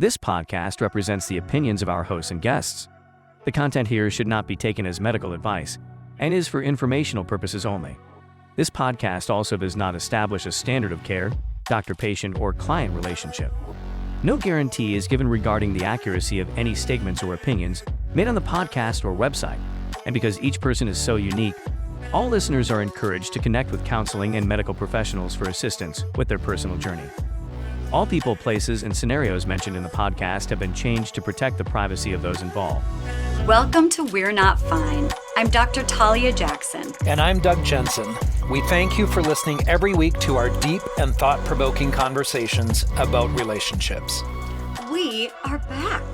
This podcast represents the opinions of our hosts and guests. The content here should not be taken as medical advice and is for informational purposes only. This podcast also does not establish a standard of care, doctor-patient, or client relationship. No guarantee is given regarding the accuracy of any statements or opinions made on the podcast or website. And because each person is so unique, all listeners are encouraged to connect with counseling and medical professionals for assistance with their personal journey. All people, places, and scenarios mentioned in the podcast have been changed to protect the privacy of those involved. Welcome to We're Not Fine. I'm Dr. Talia Jackson. And I'm Doug Jensen. We thank you for listening every week to our deep and thought-provoking conversations about relationships. We are back.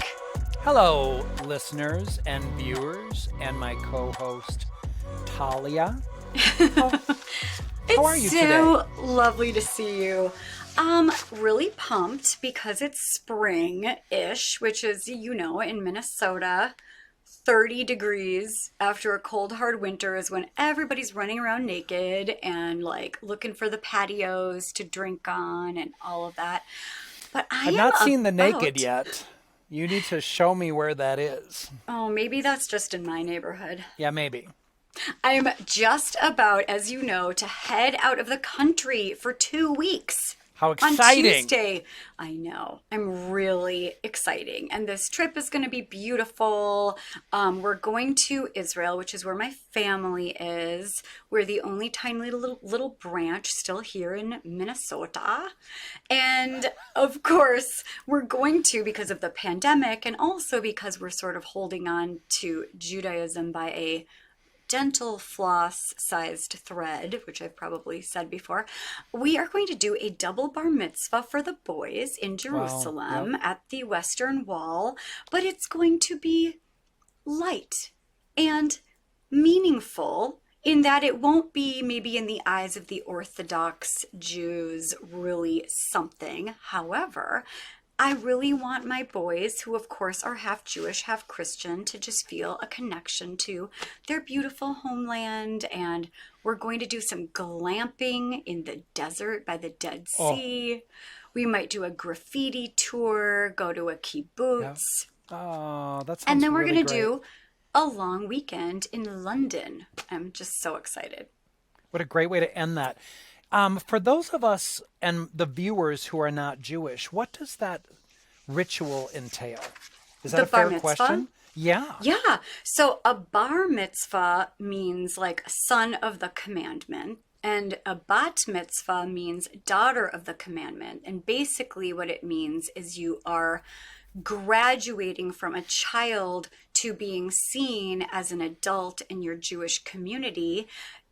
Hello, listeners and viewers, and my co-host, Talia. How are you today? It's so lovely to see you. Really pumped because it's spring-ish, which is, in Minnesota, 30 degrees after a cold, hard winter is when everybody's running around naked and looking for the patios to drink on and all of that. But I've not seen the naked yet. You need to show me where that is. Oh, maybe that's just in my neighborhood. Yeah, maybe. I'm just about, as you know, to head out of the country for 2 weeks. How exciting. On Tuesday. I know. I'm really exciting. And this trip is going to be beautiful. We're going to Israel, which is where my family is. We're the only tiny little branch still here in Minnesota. And of course, we're going to, because of the pandemic, and also because we're sort of holding on to Judaism by a dental floss sized thread, which I've probably said before, we are going to do a double bar mitzvah for the boys in Jerusalem. Wow. Yep. At the Western Wall, but it's going to be light and meaningful in that it won't be maybe in the eyes of the Orthodox Jews really something. However, I really want my boys, who of course are half Jewish, half Christian, to just feel a connection to their beautiful homeland. And we're going to do some glamping in the desert by the Dead Sea. We might do a graffiti tour, go to a kibbutz. Yeah. Oh, that sounds And then we're really going to great. do a long weekend in London. I'm just so excited. What a great way to end that. For those of us and the viewers who are not Jewish, what does that ritual entail? Is that a fair question? Yeah. Yeah. So a bar mitzvah means son of the commandment, and a bat mitzvah means daughter of the commandment. And basically what it means is you are graduating from a child to being seen as an adult in your Jewish community.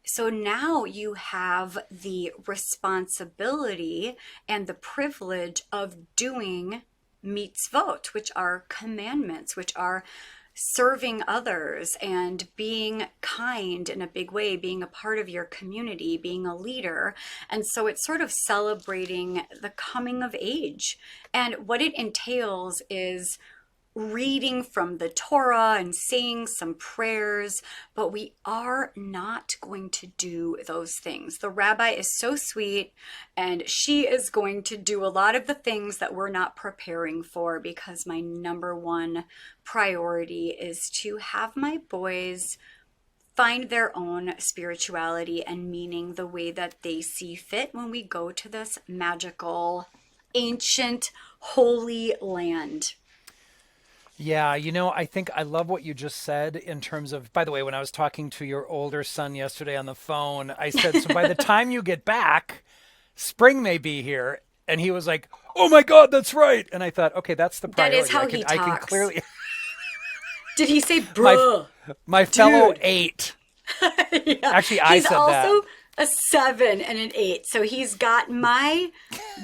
So now you have the responsibility and the privilege of doing mitzvot, which are commandments, which are serving others and being kind in a big way, being a part of your community, being a leader. And so it's sort of celebrating the coming of age. And what it entails is reading from the Torah and saying some prayers, but we are not going to do those things. The rabbi is so sweet, and she is going to do a lot of the things that we're not preparing for, because my number one priority is to have my boys find their own spirituality and meaning the way that they see fit when we go to this magical, ancient, holy land. Yeah, I think I love what you just said in terms of, by the way, when I was talking to your older son yesterday on the phone, I said, so by the time you get back, spring may be here. And he was like, oh my God, that's right. And I thought, okay, that's the priority. That is how he talks. I can clearly. Did he say bruh? My fellow 8. Yeah. Actually, I said that. He's also a 7 and an 8. So he's got my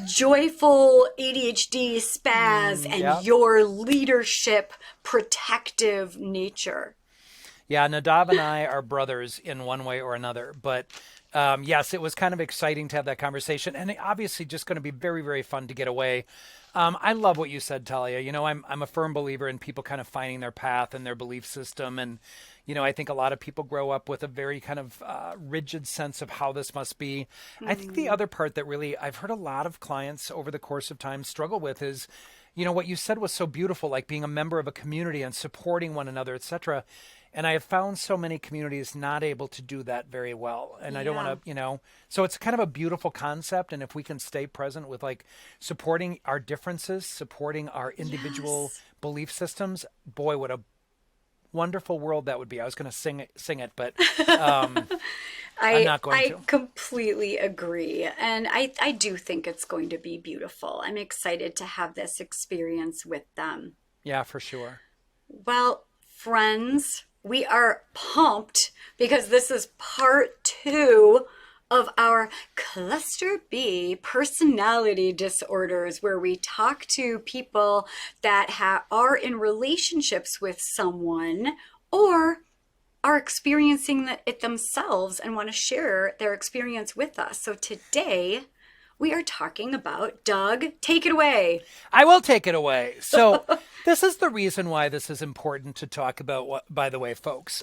joyful ADHD spaz and your leadership protective nature. Yeah, Nadav and I are brothers in one way or another. But yes, it was kind of exciting to have that conversation. And obviously just going to be very, very fun to get away. I love what you said, Talia. I'm a firm believer in people kind of finding their path and their belief system. And, I think a lot of people grow up with a very kind of rigid sense of how this must be. I think the other part that really I've heard a lot of clients over the course of time struggle with is what you said was so beautiful, like being a member of a community and supporting one another, etc. And I have found so many communities not able to do that very well. And I don't Yeah. want to, so it's kind of a beautiful concept. And if we can stay present with like supporting our differences, supporting our individual Yes. belief systems, boy, what a wonderful world that would be. I was going to sing it, but I'm not going I to. completely agree. And I do think it's going to be beautiful. I'm excited to have this experience with them. Yeah, for sure. Well, friends, we are pumped because this is part 2 of our Cluster B personality disorders, where we talk to people that are in relationships with someone or are experiencing it themselves and want to share their experience with us. So today we are talking about Doug. Take it away. I will take it away. So this is the reason why this is important to talk about. By the way, folks,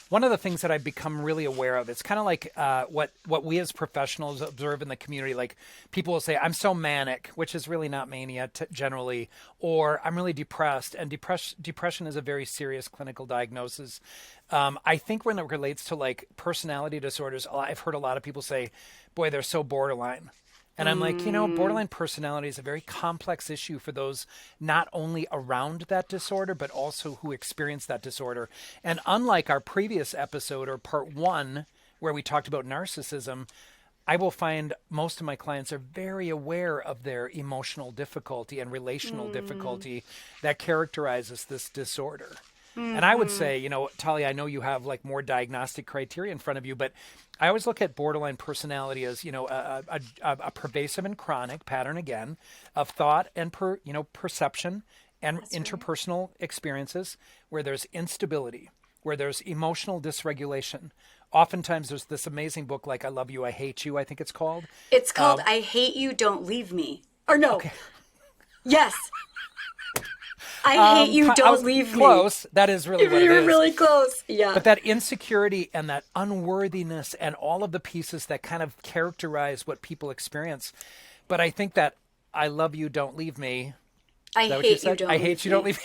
one of the things that I've become really aware of, it's kind of like what we as professionals observe in the community. Like people will say, I'm so manic, which is really not mania generally, or I'm really depressed. And depression is a very serious clinical diagnosis. I think when it relates to like personality disorders, I've heard a lot of people say, boy, they're so borderline. And I'm like, borderline personality is a very complex issue for those not only around that disorder, but also who experience that disorder. And unlike our previous episode or part 1, where we talked about narcissism, I will find most of my clients are very aware of their emotional difficulty and relational difficulty that characterizes this disorder. And I would say, Talia, I know you have like more diagnostic criteria in front of you, but I always look at borderline personality as, a pervasive and chronic pattern, again, of thought and perception and interpersonal experiences where there's instability, where there's emotional dysregulation. Oftentimes there's this amazing book like I Love You, I Hate You, I think it's called. It's called I Hate You, Don't Leave Me. Or no. Okay. Yes. I hate you, don't leave me. Close. That is really what it You're is. really close. Yeah. But that insecurity and that unworthiness and all of the pieces that kind of characterize what people experience. But I think that I love you, don't leave me. I hate you, don't I leave hate you, me. don't leave me.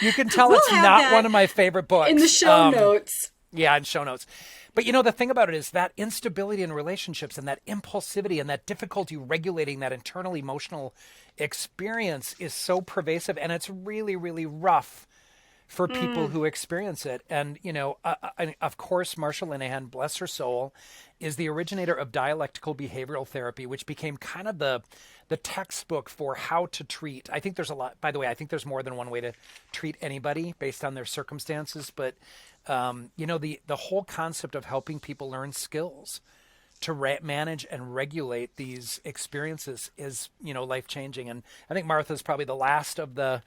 You can tell it's have not that one of my favorite books. In the show notes. Yeah, in show notes. But the thing about it is that instability in relationships and that impulsivity and that difficulty regulating that internal emotional experience is so pervasive, and it's really, really rough for people who experience it. And, of course, Marsha Linehan, bless her soul, is the originator of dialectical behavioral therapy, which became kind of the textbook for how to treat. I think there's a lot, by the way, I think there's more than one way to treat anybody based on their circumstances. But, the whole concept of helping people learn skills to manage and regulate these experiences is, life-changing. And I think Martha's probably the last of the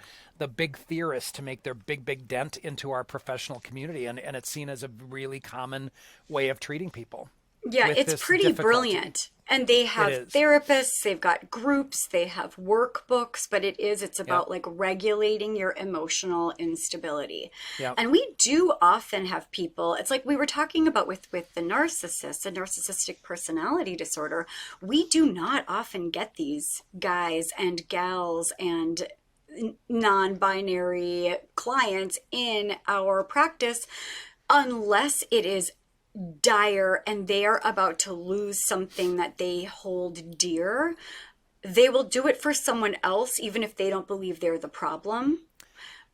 big theorists to make their big dent into our professional community. And it's seen as a really common way of treating people. Yeah, it's pretty difficulty. Brilliant. And they have therapists, they've got groups, they have workbooks, but it's about like regulating your emotional instability. Yeah. And we do often have people, it's like we were talking about with the narcissist, a narcissistic personality disorder. We do not often get these guys and gals and non-binary clients in our practice unless it is dire and they are about to lose something that they hold dear. They will do it for someone else, even if they don't believe they're the problem.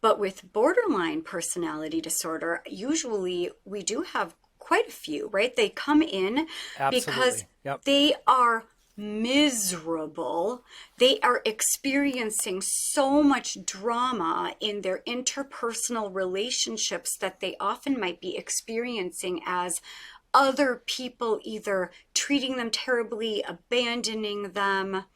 But with borderline personality disorder, usually we do have quite a few, right? They come in because they are miserable. They are experiencing so much drama in their interpersonal relationships that they often might be experiencing as other people either treating them terribly, abandoning them,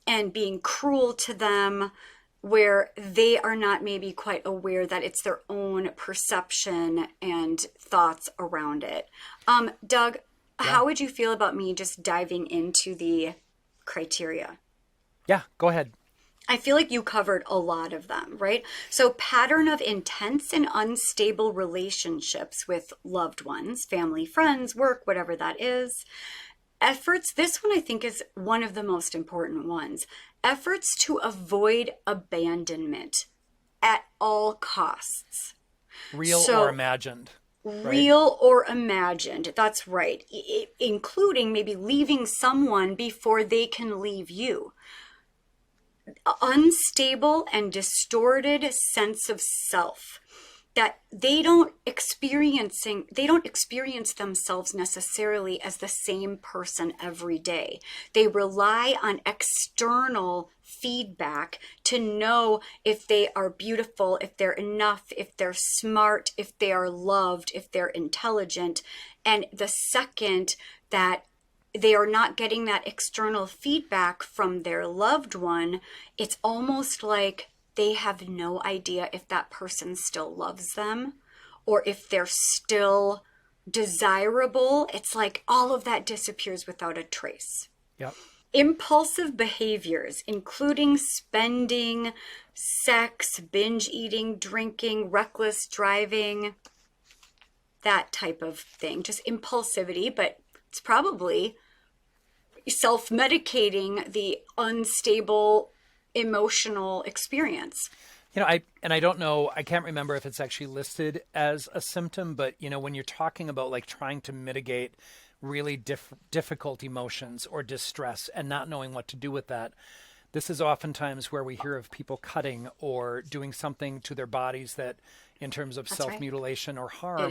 and being cruel to them, where they are not maybe quite aware that it's their own perception and thoughts around it. Doug, how would you feel about me just diving into the criteria? Yeah, go ahead. I feel like you covered a lot of them, right? So pattern of intense and unstable relationships with loved ones, family, friends, work, whatever that is. Efforts, this one I think is one of the most important ones. Efforts to avoid abandonment at all costs. Real So, or imagined, right? real or imagined, that's right. Including maybe leaving someone before they can leave you. Unstable and distorted sense of self that they don't experience themselves necessarily as the same person every day. They rely on external feedback to know if they are beautiful, if they're enough, if they're smart, if they are loved, if they're intelligent. And the second that they are not getting that external feedback from their loved one, it's almost like they have no idea if that person still loves them or if they're still desirable. It's like all of that disappears without a trace. Yep. Impulsive behaviors, including spending, sex, binge eating, drinking, reckless driving, that type of thing. Just impulsivity, but it's probably self-medicating the unstable emotional experience. I don't know, I can't remember if it's actually listed as a symptom, but when you're talking about like trying to mitigate really difficult emotions or distress and not knowing what to do with that, this is oftentimes where we hear of people cutting or doing something to their bodies that, in terms of self-mutilation or harm,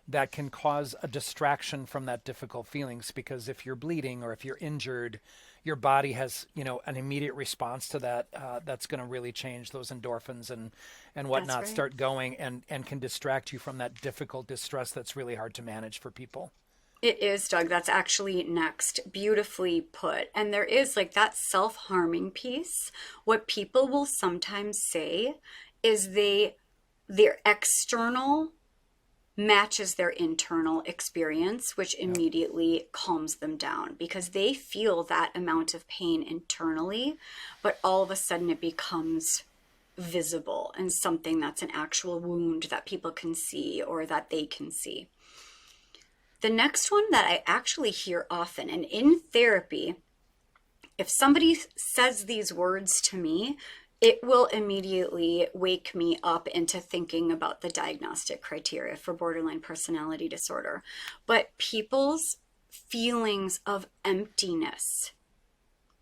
that can cause a distraction from that difficult feelings. Because if you're bleeding or if you're injured, your body has, an immediate response to that. That's going to really change those endorphins and whatnot start going and can distract you from that difficult distress that's really hard to manage for people. It is, Doug. That's actually next. Beautifully put. And there is like that self-harming piece. What people will sometimes say is their external matches their internal experience, which immediately calms them down because they feel that amount of pain internally, but all of a sudden it becomes visible and something that's an actual wound that people can see or that they can see. The next one that I actually hear often, and in therapy, if somebody says these words to me, it will immediately wake me up into thinking about the diagnostic criteria for borderline personality disorder. But people's feelings of emptiness,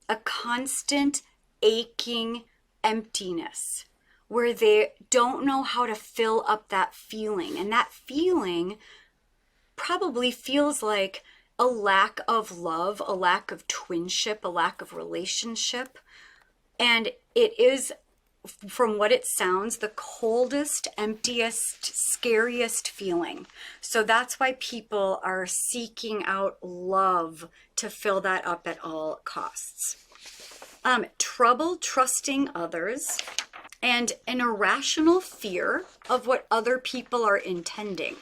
a constant aching emptiness, where they don't know how to fill up that feeling. And that feeling probably feels like a lack of love, a lack of twinship, a lack of relationship. And it is, from what it sounds, the coldest, emptiest, scariest feeling. So that's why people are seeking out love to fill that up at all costs. Trouble trusting others and an irrational fear of what other people are intending.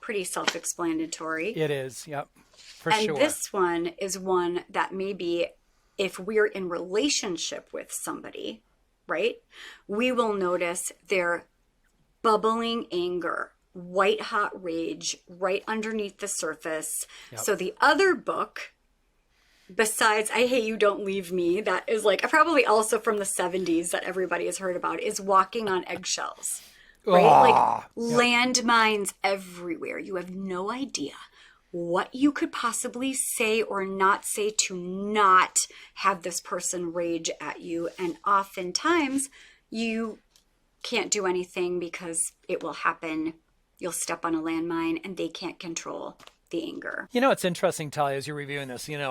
Pretty self-explanatory. It is, yep, for sure. And this one is one that maybe if we're in relationship with somebody, right, we will notice their bubbling anger, white hot rage right underneath the surface. Yep. So the other book, besides I Hate You, Don't Leave Me, that is like probably also from the 70s that everybody has heard about, is Walking on Eggshells. Right? Landmines everywhere. You have no idea what you could possibly say or not say to not have this person rage at you. And oftentimes you can't do anything because it will happen. You'll step on a landmine and they can't control the anger. It's interesting, Talia, as you're reviewing this, and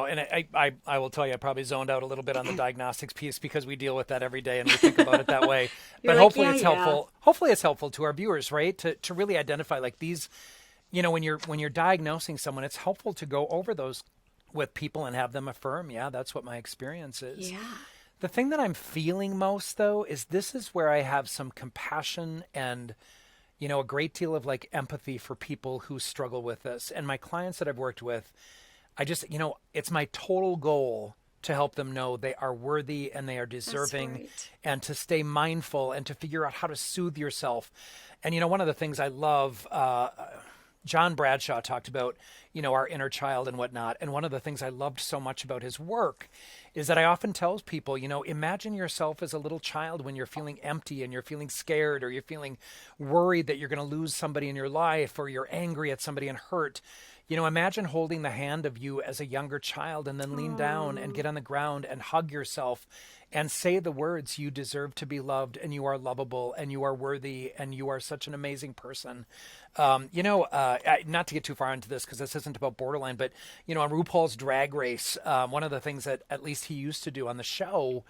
I will tell you, I probably zoned out a little bit on the diagnostics piece because we deal with that every day and we think about it that way. But hopefully it's helpful. Hopefully it's helpful to our viewers, right? To really identify like these, when you're diagnosing someone, it's helpful to go over those with people and have them affirm, yeah, that's what my experience is. Yeah. The thing that I'm feeling most, though, is this is where I have some compassion and a great deal of like empathy for people who struggle with this. And my clients that I've worked with, I just, it's my total goal to help them know they are worthy and they are deserving, and to stay mindful and to figure out how to soothe yourself. And, one of the things I love, John Bradshaw talked about, our inner child and whatnot. And one of the things I loved so much about his work is that I often tell people, imagine yourself as a little child when you're feeling empty and you're feeling scared, or you're feeling worried that you're going to lose somebody in your life, or you're angry at somebody and hurt. Imagine holding the hand of you as a younger child, and then lean down and get on the ground and hug yourself and say the words, "You deserve to be loved, and you are lovable, and you are worthy, and you are such an amazing person." Not to get too far into this, because this isn't about borderline, but, on RuPaul's Drag Race, one of the things that at least he used to do on the show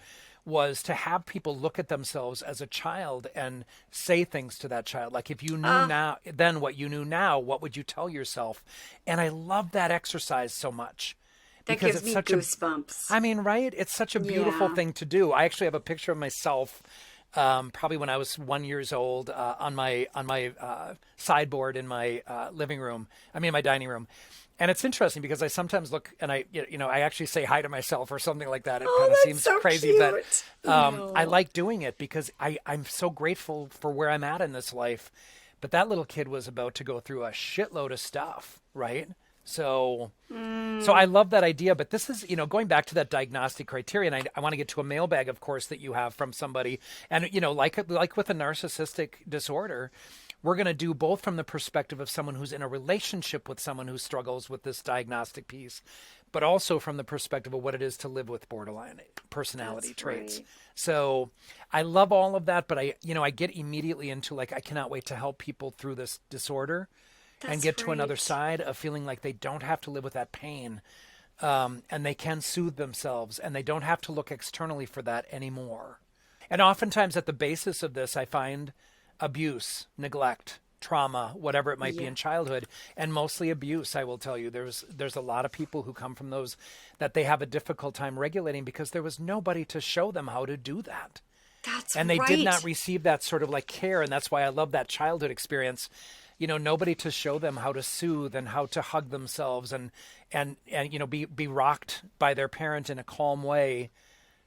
was to have people look at themselves as a child and say things to that child. Like, if you knew now, then what you knew now, what would you tell yourself? And I love that exercise so much. That because gives me such goosebumps. I mean, right? It's such a beautiful thing to do. I actually have a picture of myself, probably when I was 1 year old, on my sideboard in my my dining room. And it's interesting because I sometimes look and I actually say hi to myself or something like that. It kind of seems so crazy, cute. but I like doing it because I'm so grateful for where I'm at in this life. But that little kid was about to go through a shitload of stuff, right? So I love that idea, but this is, going back to that diagnostic criteria, and I want to get to a mailbag, of course, that you have from somebody. And, like with a narcissistic disorder, we're going to do both from the perspective of someone who's in a relationship with someone who struggles with this diagnostic piece, but also from the perspective of what it is to live with borderline personality traits. Right. So I love all of that, but I get immediately into I cannot wait to help people through this disorder. And get to another side of feeling like they don't have to live with that pain, and they can soothe themselves, and they don't have to look externally for that anymore. And oftentimes at the basis of this, I find abuse, neglect, trauma, whatever it might be in childhood, and mostly abuse. I will tell you, there's a lot of people who come from those that they have a difficult time regulating because there was nobody to show them how to do that. And they did not receive that sort of care, and that's why I love that childhood experience. Nobody to show them how to soothe and how to hug themselves and be rocked by their parent in a calm way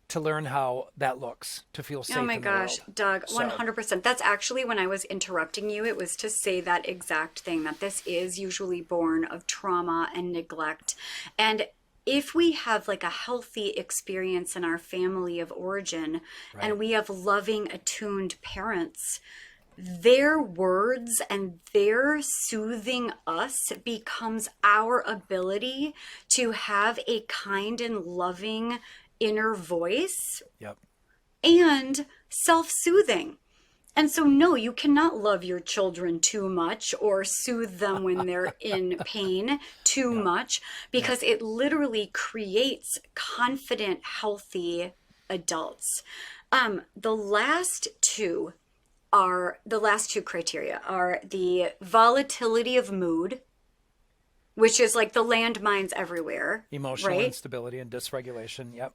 to learn how that looks, to feel safe. Oh my gosh, Doug, 100%. That's actually when I was interrupting you, it was to say that exact thing, that this is usually born of trauma and neglect. And if we have a healthy experience in our family of origin, and we have loving, attuned parents, their words and their soothing us becomes our ability to have a kind and loving inner voice. Yep. And self-soothing. And so, no, you cannot love your children too much or soothe them when they're in pain too much, because it literally creates confident, healthy adults. The last two criteria are the volatility of mood, which is the landmines everywhere. Emotional instability and dysregulation. Yep.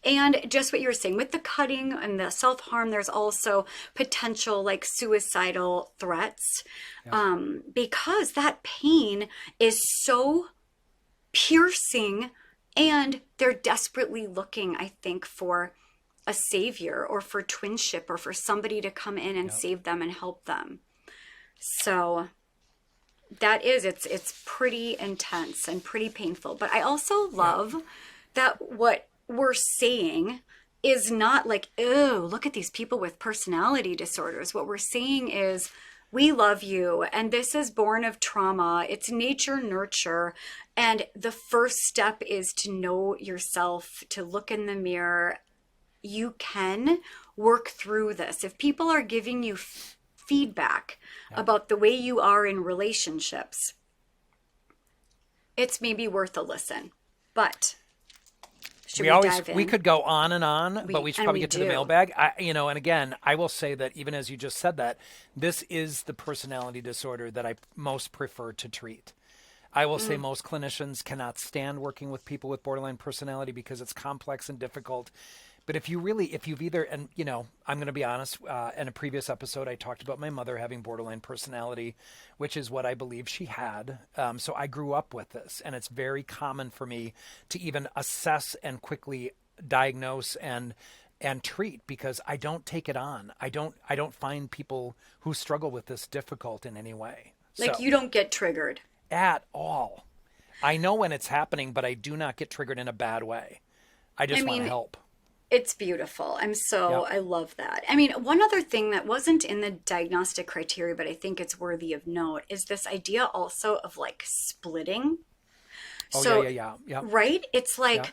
And just what you were saying with the cutting and the self-harm, there's also potential suicidal threats, because that pain is so piercing, and they're desperately looking, I think, for a savior or for twinship or for somebody to come in and save them and help them. So it's pretty intense and pretty painful. But I also love that what we're saying is not oh, look at these people with personality disorders. What we're saying is, we love you, and this is born of trauma. It's nature, nurture. And the first step is to know yourself, to look in the mirror. You can work through this. If people are giving you feedback about the way you are in relationships, it's maybe worth a listen. But should we dive in? We could go on and on, but we should probably get to the mailbag. And again, I will say that even as you just said that, this is the personality disorder that I most prefer to treat. I will say most clinicians cannot stand working with people with borderline personality because it's complex and difficult. But if you've either, and I'm going to be honest, in a previous episode, I talked about my mother having borderline personality, which is what I believe she had. So I grew up with this, and it's very common for me to even assess and quickly diagnose and treat, because I don't take it on. I don't find people who struggle with this difficult in any way. You don't get triggered at all. I know when it's happening, but I do not get triggered in a bad way. I just want to help. It's beautiful. Yep. I love that. I mean, one other thing that wasn't in the diagnostic criteria, but I think it's worthy of note, is this idea also of like splitting. Oh, So, yeah. right? It's like Yeah.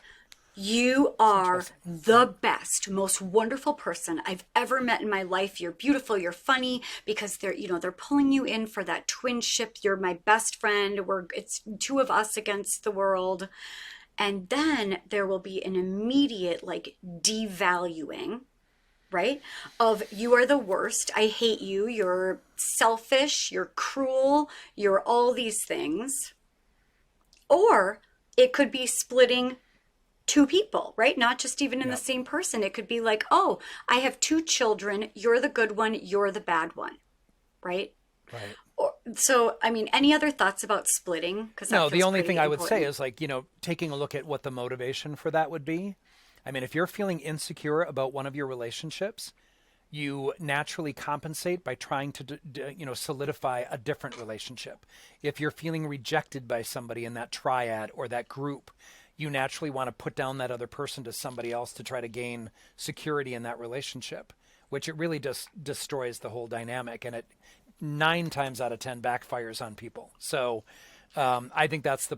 you are Interesting. the best, most wonderful person I've ever met in my life. You're beautiful, you're funny because they're pulling you in for that twinship. You're my best friend. It's two of us against the world. And then there will be an immediate like devaluing, right? Of you are the worst. I hate you. You're selfish. You're cruel. You're all these things. Or it could be splitting two people, right? Not just even in the Yep. same person. It could be like, oh, I have two children. You're the good one. You're the bad one, right? Right. So, I mean, any other thoughts about splitting? Because No, that the feels only pretty thing I would say important. is like, taking a look at what the motivation for that would be. I mean, if you're feeling insecure about one of your relationships, you naturally compensate by trying to solidify a different relationship. If you're feeling rejected by somebody in that triad or that group, you naturally want to put down that other person to somebody else to try to gain security in that relationship, which it really just destroys the whole dynamic, and it 9 times out of 10 backfires on people. So I think that's the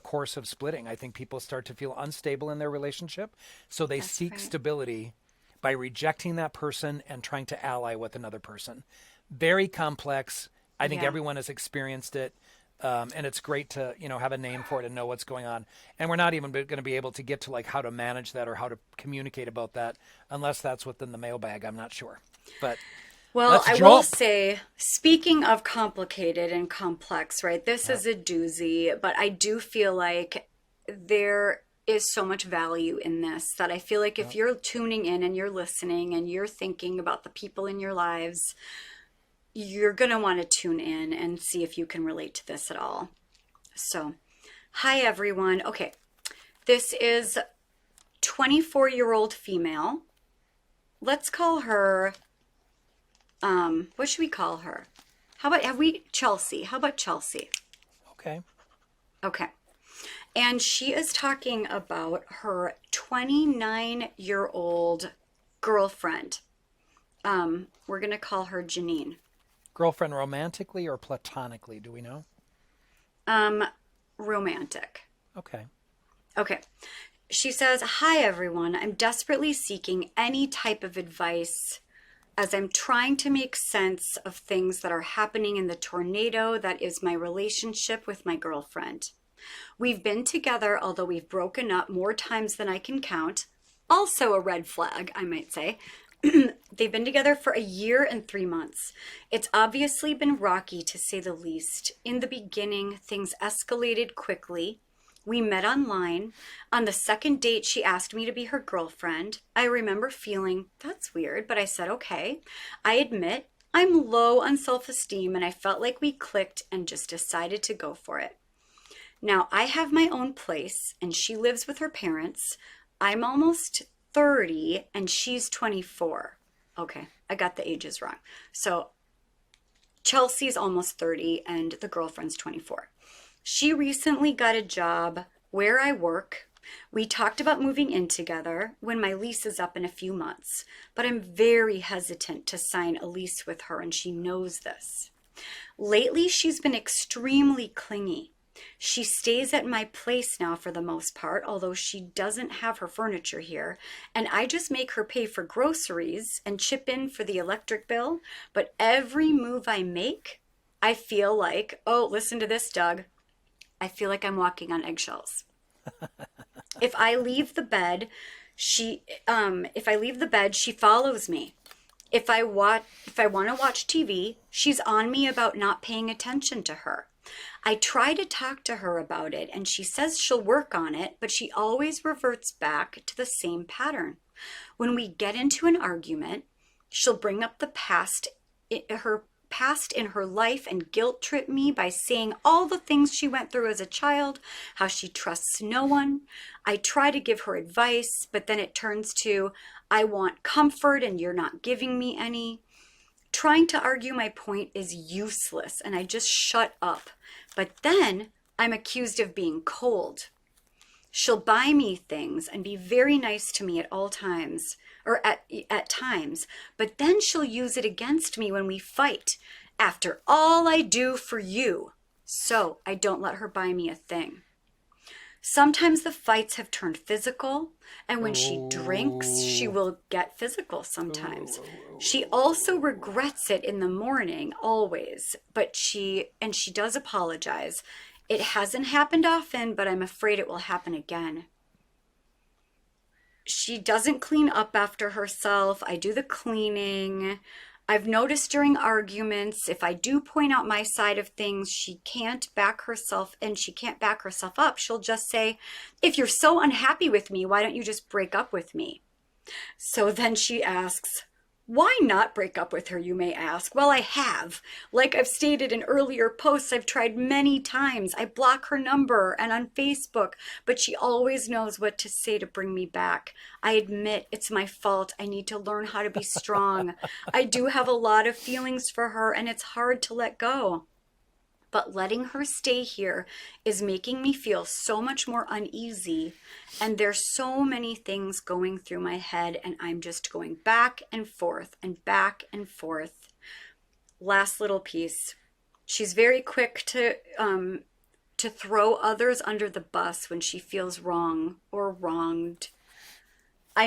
course of splitting. I think people start to feel unstable in their relationship, so they That's seek right. stability by rejecting that person and trying to ally with another person. Very complex. I think Yeah. everyone has experienced it. And it's great to have a name for it and know what's going on. And we're not even going to be able to get to like how to manage that or how to communicate about that unless that's within the mailbag. I'm not sure, but Well, let's I will jump. say, speaking of complicated and complex, right? This Yeah, is a doozy, but I do feel like there is so much value in this that I feel like yeah. if you're tuning in and you're listening and you're thinking about the people in your lives, you're going to want to tune in and see if you can relate to this at all. So, hi everyone. Okay, this is 24-year-old female. Let's call her what should we call her? How about have we Chelsea? How about Chelsea? Okay. Okay. And she is talking about her 29-year-old girlfriend. We're going to call her Janine. Girlfriend romantically or platonically? Do we know? Um, Romantic. Okay. Okay. She says, "Hi everyone. I'm desperately seeking any type of advice as I'm trying to make sense of things that are happening in the tornado that is my relationship with my girlfriend. We've been together, although we've broken up more times than I can count. Also a red flag, I might say. They've been together for a year and 3 months. It's obviously been rocky to say the least. In the beginning, things escalated quickly. We met online. On the second date, she asked me to be her girlfriend. I remember feeling, that's weird, but I said, okay. I admit, I'm low on self-esteem and I felt like we clicked and just decided to go for it. Now, I have my own place and she lives with her parents. I'm almost 30 and she's 24. Okay, I got the ages wrong. So Chelsea's almost 30 and the girlfriend's 24. She recently got a job where I work. We talked about moving in together when my lease is up in a few months, but I'm very hesitant to sign a lease with her and she knows this. Lately, she's been extremely clingy. She stays at my place now for the most part, although she doesn't have her furniture here, and I just make her pay for groceries and chip in for the electric bill. But every move I make, I feel like, oh, listen to this, Doug. I feel like I'm walking on eggshells. If I leave the bed, she follows me. If I want to watch TV, she's on me about not paying attention to her. I try to talk to her about it and she says she'll work on it, but she always reverts back to the same pattern. When we get into an argument, she'll bring up the her past in her life and guilt trip me by saying all the things she went through as a child, how she trusts no one. I try to give her advice, but then it turns to, I want comfort and you're not giving me any. Trying to argue my point is useless and I just shut up. But then I'm accused of being cold. She'll buy me things and be very nice to me at all times, or at times, but then she'll use it against me when we fight. After all I do for you. So I don't let her buy me a thing. Sometimes the fights have turned physical, and when she drinks, she will get physical sometimes. She also regrets it in the morning, always, but she does apologize. It hasn't happened often, but I'm afraid it will happen again. She doesn't clean up after herself. I do the cleaning. I've noticed during arguments, if I do point out my side of things, she can't back herself up. She'll just say, if you're so unhappy with me, why don't you just break up with me? So then she asks, why not break up with her, you may ask? Well, I have. Like I've stated in earlier posts, I've tried many times. I block her number and on Facebook, but she always knows what to say to bring me back. I admit it's my fault. I need to learn how to be strong. I do have a lot of feelings for her, and it's hard to let go. But letting her stay here is making me feel so much more uneasy, and there's so many things going through my head, and I'm just going back and forth and back and forth. Last little piece. She's very quick to throw others under the bus when she feels wrong or wronged. I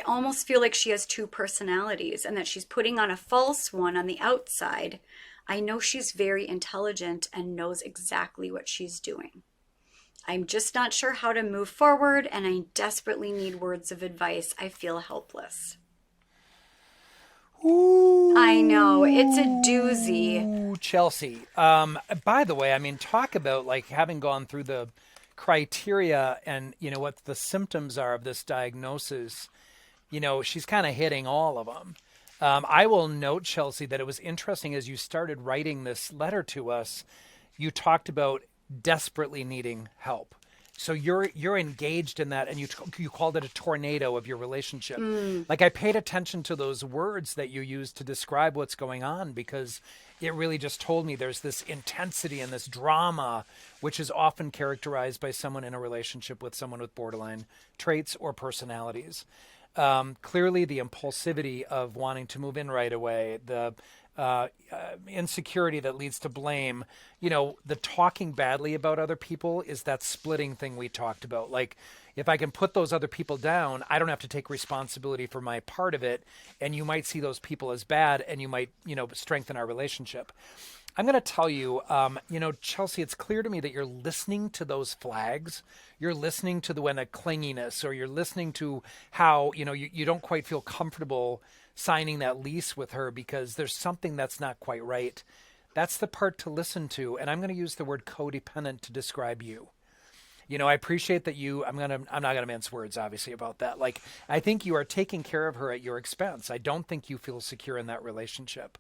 almost feel like she has two personalities and that she's putting on a false one on the outside. I know she's very intelligent and knows exactly what she's doing. I'm just not sure how to move forward, and I desperately need words of advice. I feel helpless. Ooh. I know, it's a doozy. Chelsea. By the way, I mean, talk about like having gone through the criteria and, what the symptoms are of this diagnosis. She's kind of hitting all of them. I will note, Chelsea, that it was interesting as you started writing this letter to us, you talked about desperately needing help. So you're engaged in that, and you called it a tornado of your relationship. Like I paid attention to those words that you used to describe what's going on, because it really just told me there's this intensity and this drama, which is often characterized by someone in a relationship with someone with borderline traits or personalities. Clearly the impulsivity of wanting to move in right away, the insecurity that leads to blame, the talking badly about other people is that splitting thing we talked about. Like if I can put those other people down, I don't have to take responsibility for my part of it. And you might see those people as bad, and you might, strengthen our relationship. I'm going to tell you, Chelsea, it's clear to me that you're listening to those flags. You're listening to the clinginess, or you're listening to how, you don't quite feel comfortable signing that lease with her because there's something that's not quite right. That's the part to listen to. And I'm going to use the word codependent to describe you. I appreciate that I'm not going to mince words, obviously, about that. Like, I think you are taking care of her at your expense. I don't think you feel secure in that relationship.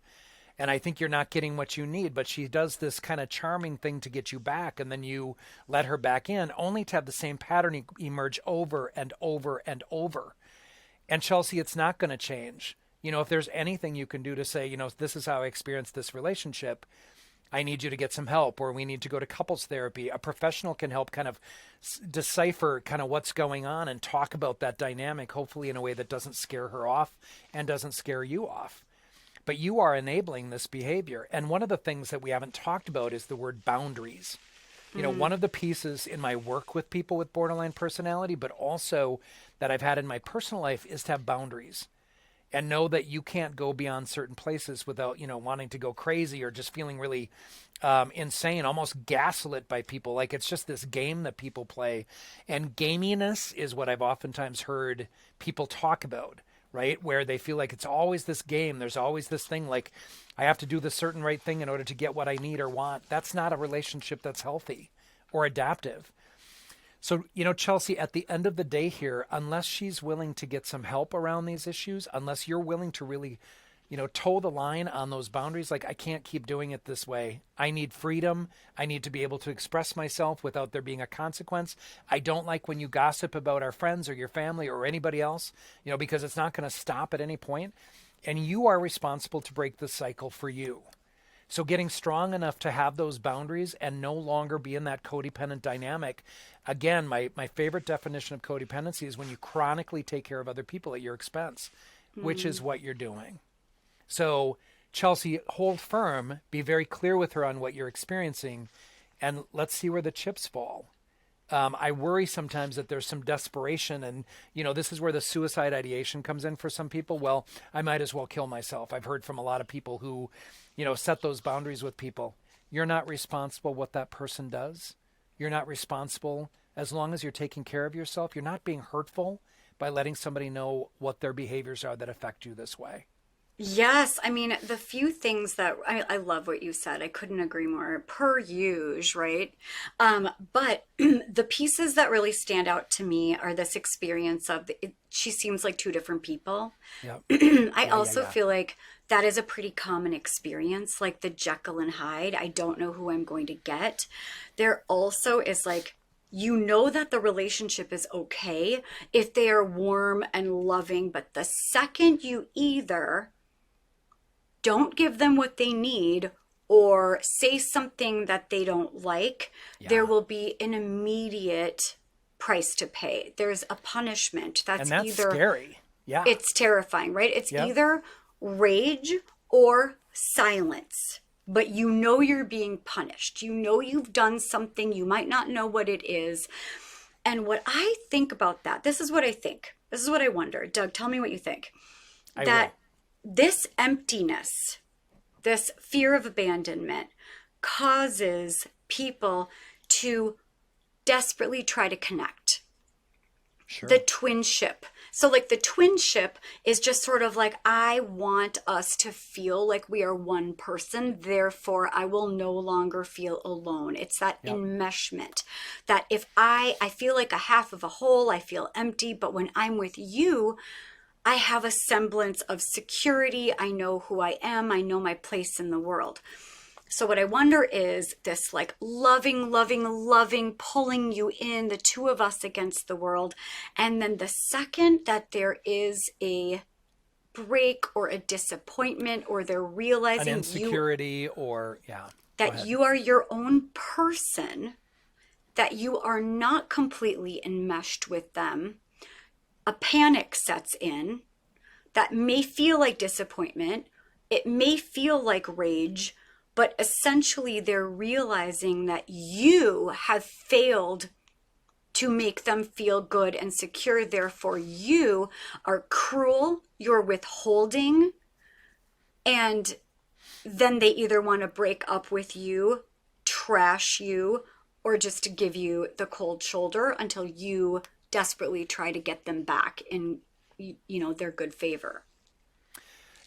And I think you're not getting what you need, but she does this kind of charming thing to get you back, and then you let her back in, only to have the same pattern emerge over and over and over. And Chelsea, it's not going to change. If there's anything you can do to say, this is how I experienced this relationship, I need you to get some help, or we need to go to couples therapy. A professional can help kind of decipher kind of what's going on and talk about that dynamic, hopefully in a way that doesn't scare her off and doesn't scare you off. But you are enabling this behavior. And one of the things that we haven't talked about is the word boundaries. One of the pieces in my work with people with borderline personality, but also that I've had in my personal life, is to have boundaries and know that you can't go beyond certain places without, wanting to go crazy or just feeling really insane, almost gaslit by people. Like it's just this game that people play. And gaminess is what I've oftentimes heard people talk about. Right? Where they feel like it's always this game. There's always this thing like I have to do the certain right thing in order to get what I need or want. That's not a relationship that's healthy or adaptive. So, Chelsea, at the end of the day here, unless she's willing to get some help around these issues, unless you're willing to really, toe the line on those boundaries, like I can't keep doing it this way. I need freedom. I need to be able to express myself without there being a consequence. I don't like when you gossip about our friends or your family or anybody else, because it's not going to stop at any point. And you are responsible to break the cycle for you. So getting strong enough to have those boundaries and no longer be in that codependent dynamic. Again, my favorite definition of codependency is when you chronically take care of other people at your expense, which is what you're doing. So Chelsea, hold firm, be very clear with her on what you're experiencing, and let's see where the chips fall. I worry sometimes that there's some desperation, and this is where the suicide ideation comes in for some people. Well, I might as well kill myself. I've heard from a lot of people who, set those boundaries with people. You're not responsible what that person does. You're not responsible as long as you're taking care of yourself. You're not being hurtful by letting somebody know what their behaviors are that affect you this way. Yes, I mean, the few things that I love what you said. I couldn't agree more. Per use, right? But the pieces that really stand out to me are this experience of she seems like two different people. Yep. I also feel like that is a pretty common experience, like the Jekyll and Hyde. I don't know who I'm going to get. There also is like, that the relationship is okay if they are warm and loving, but the second you either don't give them what they need or say something that they don't like, there will be an immediate price to pay. There's a punishment. That's either scary. Yeah. It's terrifying, right? It's either rage or silence. But you're being punished. You've done something. You might not know what it is. And what I think about that, this is what I think. This is what I wonder. Doug, tell me what you think. This emptiness, this fear of abandonment causes people to desperately try to connect. Sure. The twinship. So like the twinship is just sort of like, I want us to feel like we are one person. Therefore, I will no longer feel alone. It's that enmeshment that if I feel like a half of a whole, I feel empty. But when I'm with you, I have a semblance of security. I know who I am. I know my place in the world. So what I wonder is this like loving, pulling you in, the two of us against the world. And then the second that there is a break or a disappointment or they're realizing an insecurity that you are your own person, that you are not completely enmeshed with them, a panic sets in that may feel like disappointment. It may feel like rage, but essentially they're realizing that you have failed to make them feel good and secure. Therefore, you are cruel, you're withholding, and then they either want to break up with you, trash you, or just to give you the cold shoulder until you desperately try to get them back in, their good favor.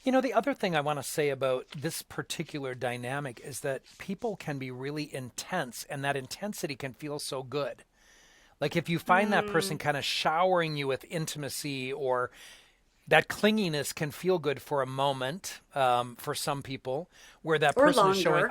The other thing I want to say about this particular dynamic is that people can be really intense, and that intensity can feel so good. Like if you find that person kind of showering you with intimacy, or that clinginess can feel good for a moment, for some people, where that person is showing,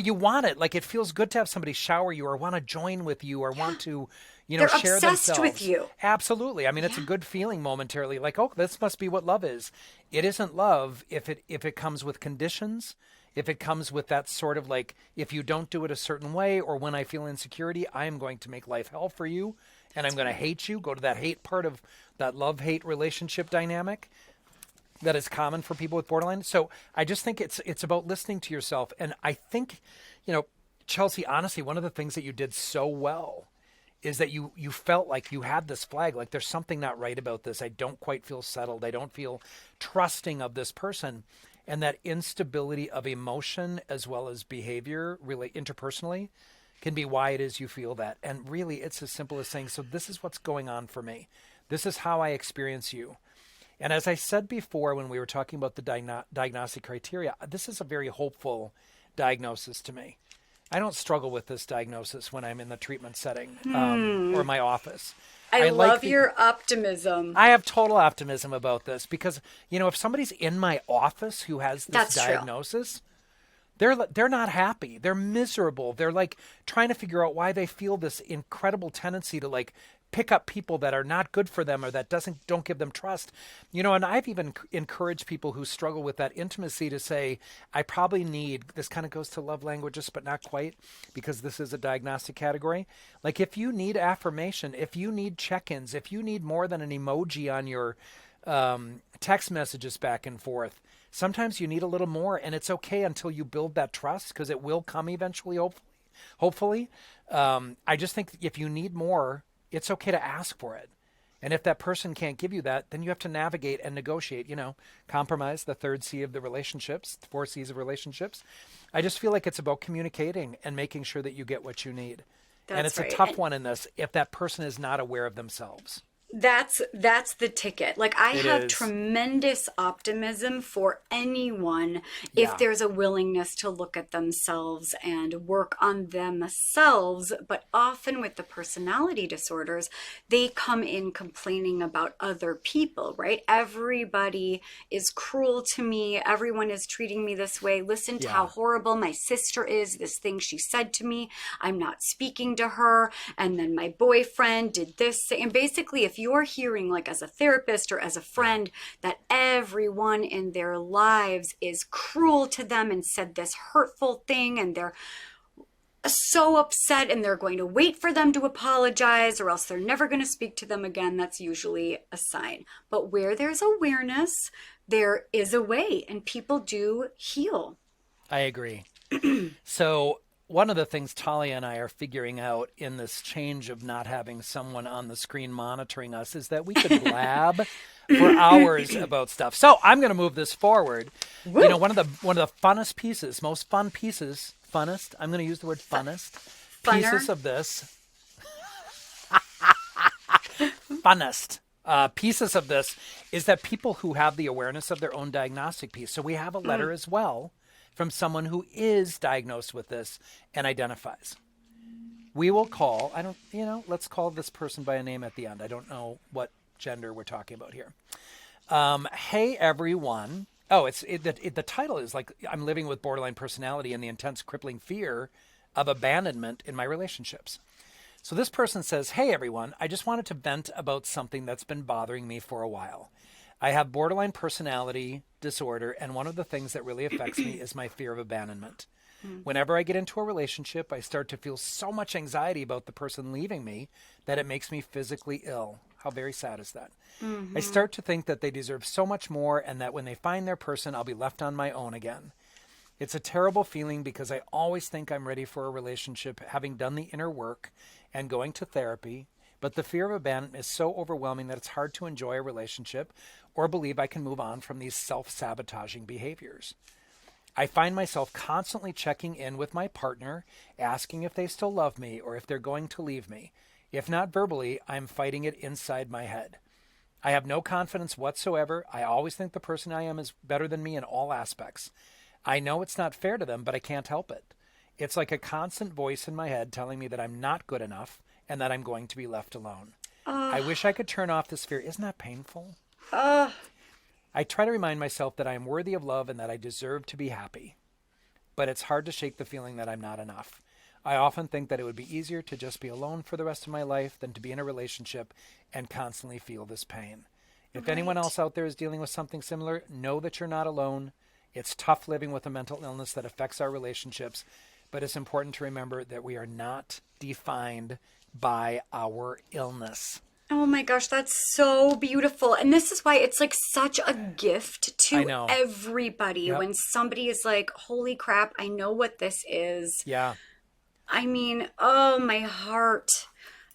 you want it. Like it feels good to have somebody shower you or want to join with you or want to, They're share obsessed themselves with you. Absolutely. I mean, it's a good feeling momentarily. Like, oh, this must be what love is. It isn't love if it comes with conditions. If it comes with that sort of like, if you don't do it a certain way, or when I feel insecurity, I am going to make life hell for you, and I'm going to hate you. Go to that hate part of that love-hate relationship dynamic that is common for people with borderline. So I just think it's about listening to yourself. And I think, Chelsea, honestly, one of the things that you did so well is that you felt like you had this flag, like there's something not right about this. I don't quite feel settled. I don't feel trusting of this person. And that instability of emotion as well as behavior, really interpersonally, can be why it is you feel that. And really, it's as simple as saying, so this is what's going on for me. This is how I experience you. And as I said before, when we were talking about the diagnostic criteria, this is a very hopeful diagnosis to me. I don't struggle with this diagnosis when I'm in the treatment setting or my office. I love your optimism. I have total optimism about this because, if somebody's in my office who has this diagnosis, they're not happy. They're miserable. They're like trying to figure out why they feel this incredible tendency to like pick up people that are not good for them or that don't give them trust. And I've even encouraged people who struggle with that intimacy to say, I probably need, this kind of goes to love languages, but not quite, because this is a diagnostic category. Like if you need affirmation, if you need check-ins, if you need more than an emoji on your text messages back and forth, sometimes you need a little more, and it's okay until you build that trust, because it will come eventually, hopefully. I just think if you need more, it's okay to ask for it. And if that person can't give you that, then you have to navigate and negotiate, compromise, the third C of the relationships, 4 C's of relationships. I just feel like it's about communicating and making sure that you get what you need. And it's right. a tough one in this if that person is not aware of themselves. That's the ticket. Like I have tremendous optimism for anyone if there's a willingness to look at themselves and work on themselves. But often with the personality disorders, they come in complaining about other people, right? Everybody is cruel to me. Everyone is treating me this way. Listen to how horrible my sister is. This thing she said to me, I'm not speaking to her. And then my boyfriend did this. And basically, if you're hearing, like as a therapist or as a friend, that everyone in their lives is cruel to them and said this hurtful thing, and they're so upset and they're going to wait for them to apologize or else they're never going to speak to them again, that's usually a sign. But where there's awareness, there is a way, and people do heal. I agree. So one of the things Talia and I are figuring out in this change of not having someone on the screen monitoring us is that we could blab for hours about stuff. So I'm going to move this forward. Woo. One of the funnest pieces, most fun pieces, funnest. I'm going to use the word funnest. Funner. Pieces of this. Funnest. Pieces of this is that people who have the awareness of their own diagnostic piece. So we have a letter as well from someone who is diagnosed with this and identifies. We will call, let's call this person by a name at the end. I don't know what gender we're talking about here. Hey, everyone. Oh, the title is like, I'm living with borderline personality and the intense crippling fear of abandonment in my relationships. So this person says, hey, everyone, I just wanted to vent about something that's been bothering me for a while. I have borderline personality disorder, and one of the things that really affects me is my fear of abandonment. Whenever I get into a relationship, I start to feel so much anxiety about the person leaving me that it makes me physically ill. How very sad is that? Mm-hmm. I start to think that they deserve so much more and that when they find their person, I'll be left on my own again. It's a terrible feeling because I always think I'm ready for a relationship, having done the inner work and going to therapy. But the fear of abandonment is so overwhelming that it's hard to enjoy a relationship or believe I can move on from these self-sabotaging behaviors. I find myself constantly checking in with my partner, asking if they still love me or if they're going to leave me. If not verbally, I'm fighting it inside my head. I have no confidence whatsoever. I always think the person I am is better than me in all aspects. I know it's not fair to them, but I can't help it. It's like a constant voice in my head telling me that I'm not good enough and that I'm going to be left alone. I wish I could turn off this fear. Isn't that painful? I try to remind myself that I am worthy of love and that I deserve to be happy. But it's hard to shake the feeling that I'm not enough. I often think that it would be easier to just be alone for the rest of my life than to be in a relationship and constantly feel this pain. If anyone else out there is dealing with something similar, know that you're not alone. It's tough living with a mental illness that affects our relationships, but it's important to remember that we are not defined by our illness. Oh my gosh, that's so beautiful. And this is why it's like such a gift to everybody when somebody is like, holy crap, I know what this is. Yeah. I mean, oh, my heart.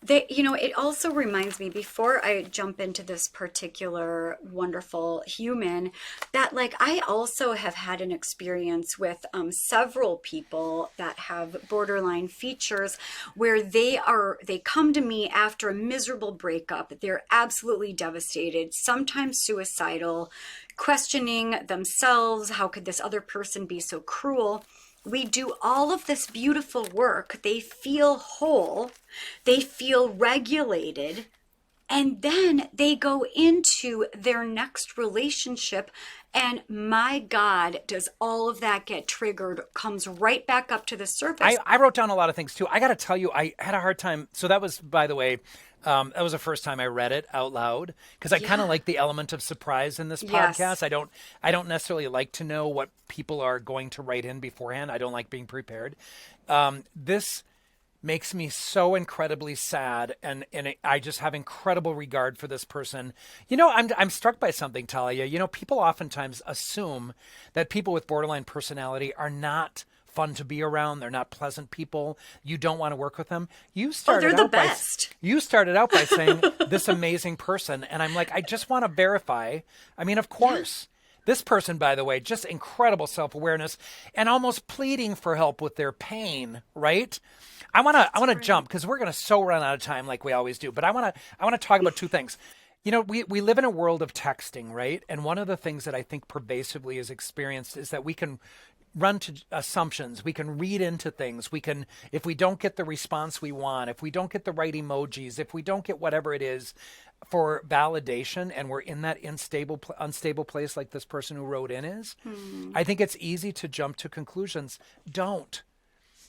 It also reminds me, before I jump into this particular wonderful human, that like I also have had an experience with several people that have borderline features where they come to me after a miserable breakup. They're absolutely devastated, sometimes suicidal, questioning themselves. How could this other person be so cruel? We do all of this beautiful work. They feel whole. They feel regulated. And then they go into their next relationship. And my God, does all of that get triggered, comes right back up to the surface. I wrote down a lot of things too. I got to tell you, I had a hard time. So that was, by the way, That was the first time I read it out loud because I kind of like the element of surprise in this Yes. podcast. I don't necessarily like to know what people are going to write in beforehand. I don't like being prepared. This makes me so incredibly sad, and I just have incredible regard for this person. You know, I'm struck by something, Talia. You know, people oftentimes assume that people with borderline personality are not fun to be around. They're not pleasant people. You don't want to work with them. You started they're the out by best. you started out by saying this amazing person, and I'm like, I just want to verify. I mean, of course. This person, by the way, just incredible self-awareness and almost pleading for help with their pain, right? I want to jump because we're going to so run out of time like we always do. But I want to talk about two things. You know, we live in a world of texting, right? And one of the things that I think pervasively is experienced is that we can run to assumptions. We can read into things. We can, if we don't get the response we want, if we don't get the right emojis, if we don't get whatever it is for validation, and we're in that unstable place like this person who wrote in is, I think it's easy to jump to conclusions. Don't.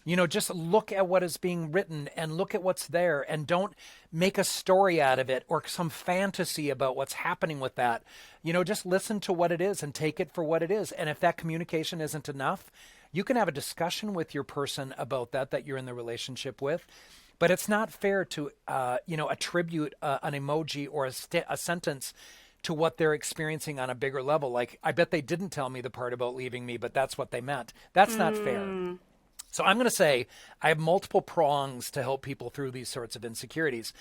You know, just look at what is being written and look at what's there, and don't make a story out of it or some fantasy about what's happening with that. You know, just listen to what it is and take it for what it is. And if that communication isn't enough, you can have a discussion with your person about that you're in the relationship with. But it's not fair to, attribute an emoji or a sentence to what they're experiencing on a bigger level. Like, I bet they didn't tell me the part about leaving me, but that's what they meant. That's not fair. So I'm going to say I have multiple prongs to help people through these sorts of insecurities.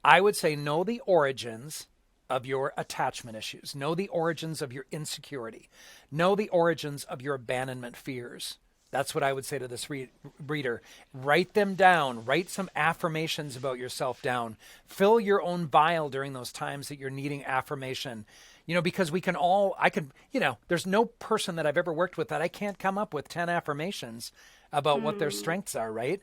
I would say know the origins of your attachment issues. Know the origins of your insecurity. Know the origins of your abandonment fears. That's what I would say to this reader. Write them down. Write some affirmations about yourself down. Fill your own vial during those times that you're needing affirmation. You know, because there's no person that I've ever worked with that I can't come up with 10 affirmations about what their strengths are, right?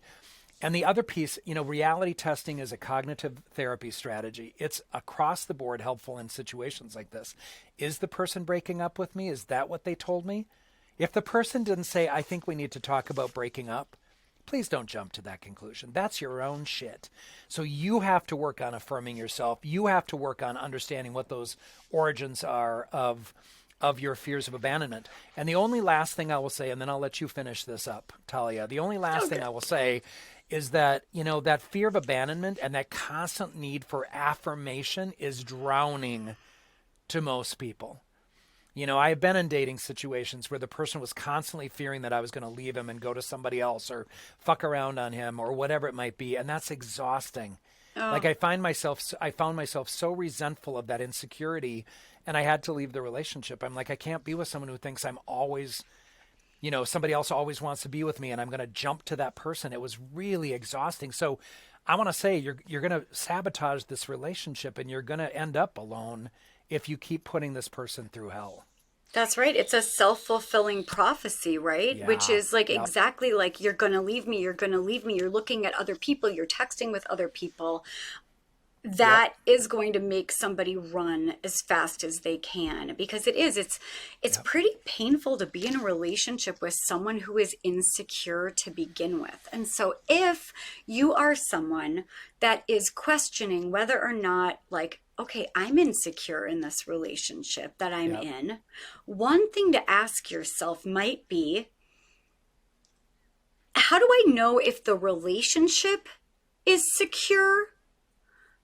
And the other piece, you know, reality testing is a cognitive therapy strategy. It's across the board helpful in situations like this. Is the person breaking up with me? Is that what they told me? If the person didn't say, I think we need to talk about breaking up, please don't jump to that conclusion. That's your own shit. So you have to work on affirming yourself. You have to work on understanding what those origins are of your fears of abandonment. And the only last thing I will say, and then I'll let you finish this up, Talia. The only last thing I will say is that, you know, that fear of abandonment and that constant need for affirmation is drowning to most people. You know, I have been in dating situations where the person was constantly fearing that I was going to leave him and go to somebody else or fuck around on him or whatever it might be. And that's exhausting. Like I found myself so resentful of that insecurity, and I had to leave the relationship. I'm like, I can't be with someone who thinks I'm always, you know, somebody else always wants to be with me and I'm going to jump to that person. It was really exhausting. So I want to say you're going to sabotage this relationship and you're going to end up alone if you keep putting this person through hell. That's right. It's a self-fulfilling prophecy, right? Yeah. Which is like exactly like, you're going to leave me. You're going to leave me. You're looking at other people. You're texting with other people. That is going to make somebody run as fast as they can, because it's pretty painful to be in a relationship with someone who is insecure to begin with. And so if you are someone that is questioning whether or not, like, okay, I'm insecure in this relationship that I'm in, one thing to ask yourself might be, how do I know if the relationship is secure,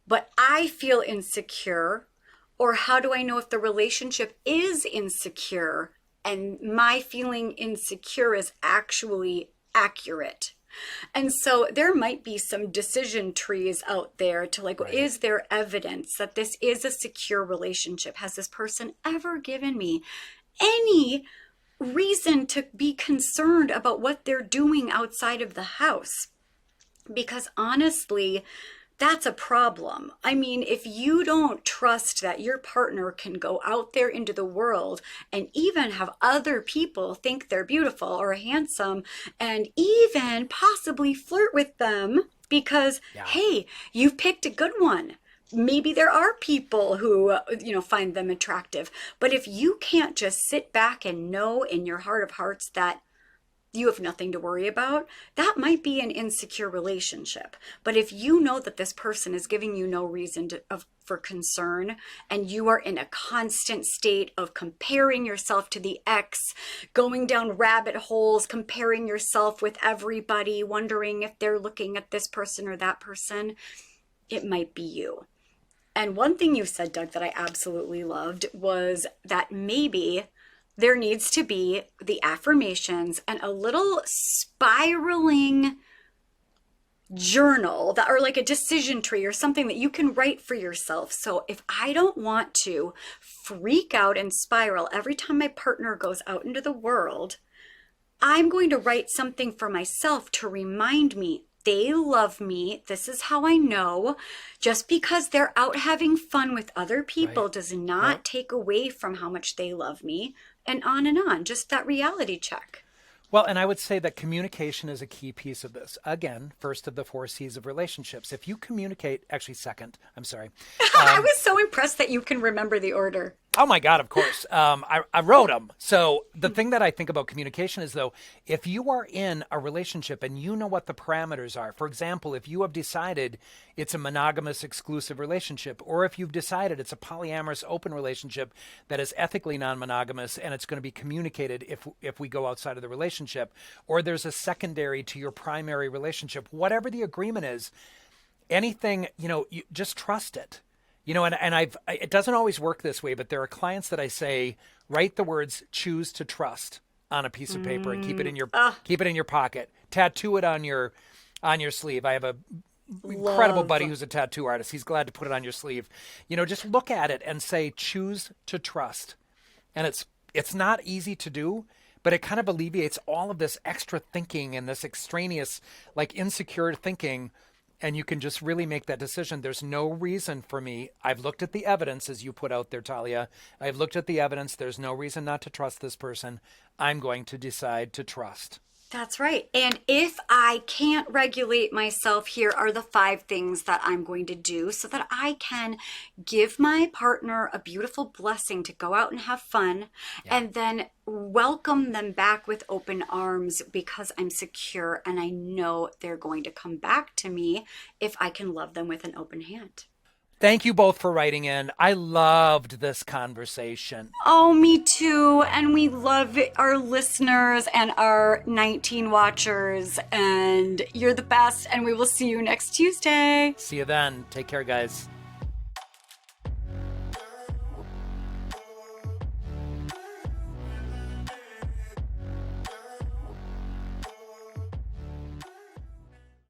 but I feel insecure? Or how do I know if the relationship is insecure and my feeling insecure is actually accurate? And so there might be some decision trees out there to like, is there evidence that this is a secure relationship? Has this person ever given me any reason to be concerned about what they're doing outside of the house? Because honestly, that's a problem. I mean, if you don't trust that your partner can go out there into the world and even have other people think they're beautiful or handsome and even possibly flirt with them because, hey, you've picked a good one. Maybe there are people who, find them attractive. But if you can't just sit back and know in your heart of hearts that you have nothing to worry about, that might be an insecure relationship. But if you know that this person is giving you no reason for concern, and you are in a constant state of comparing yourself to the ex, going down rabbit holes, comparing yourself with everybody, wondering if they're looking at this person or that person, it might be you. And one thing you said, Doug, that I absolutely loved was that maybe there needs to be the affirmations and a little spiraling journal that, or like a decision tree or something that you can write for yourself. So if I don't want to freak out and spiral every time my partner goes out into the world, I'm going to write something for myself to remind me they love me. This is how I know. Just because they're out having fun with other people does not take away from how much they love me, and on and on. Just that reality check. Well, and I would say that communication is a key piece of this. Again, first of the 4 C's of relationships. If you communicate, actually second, I'm sorry. I was so impressed that you can remember the order. Oh my God, of course. I wrote them. So the thing that I think about communication is, though, if you are in a relationship and you know what the parameters are, for example, if you have decided it's a monogamous exclusive relationship, or if you've decided it's a polyamorous open relationship that is ethically non-monogamous and it's going to be communicated if we go outside of the relationship, or there's a secondary to your primary relationship, whatever the agreement is, anything, you just trust it. And it doesn't always work this way, but there are clients that I say, write the words "choose to trust" on a piece of paper and keep it in your pocket. Tattoo it on your sleeve. I have a incredible buddy who's a tattoo artist. He's glad to put it on your sleeve. Just look at it and say, "Choose to trust." And it's not easy to do, but it kind of alleviates all of this extra thinking and this extraneous, like, insecure thinking. And you can just really make that decision. There's no reason for me. I've looked at the evidence, as you put out there, Talia. I've looked at the evidence. There's no reason not to trust this person. I'm going to decide to trust. That's right. And if I can't regulate myself, here are the 5 things that I'm going to do so that I can give my partner a beautiful blessing to go out and have fun, and then welcome them back with open arms because I'm secure and I know they're going to come back to me if I can love them with an open hand. Thank you both for writing in. I loved this conversation. Oh, me too. And we love our listeners and our 19 watchers. And you're the best. And we will see you next Tuesday. See you then. Take care, guys.